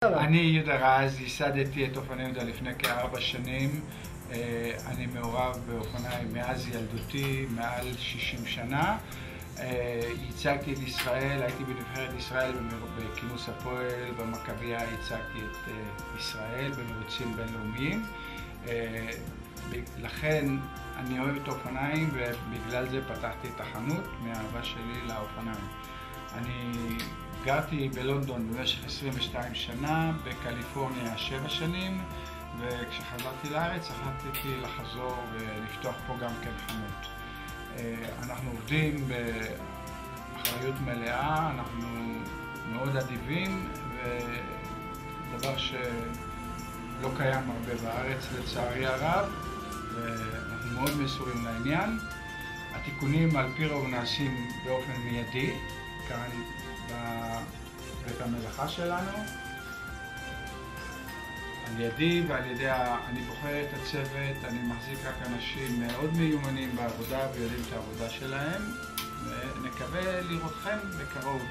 אני יהודה רז, ייסדתי את אופני יהודה לפני כ4 שנים. אני מעורב באופניים מאז ילדותי, מעל 60 שנה. ייצגתי את ישראל, הייתי בנבחרת ישראל בכינוס הפועל, במכבייה ייצגתי את ישראל במרוצים בינלאומיים. לכן אני אוהב את האופניים ובגלל זה פתחתי את החנות מהאהבה שלי לאופניים. אני גרתי בלונדון במשך 22 שנה, בקליפורניה 7 שנים, וכשחזרתי לארץ החלטתי לחזור ולפתוח פה גם כן חנות. אנחנו עובדים באחריות מלאה, אנחנו מאוד אדיבים, ודבר שלא קיים הרבה בארץ לצערי הרב, ואנחנו מאוד מסורים לעניין. התיקונים על פי רוב נעשים באופן מיידי, כאן בבית המלאכה שלנו. על ידי ועל ידי אני בוחר את הצוות, אני מחזיק רק אנשים מאוד מיומנים בעבודה ויודעים את העבודה שלהם, ונקווה לראותכם בקרוב.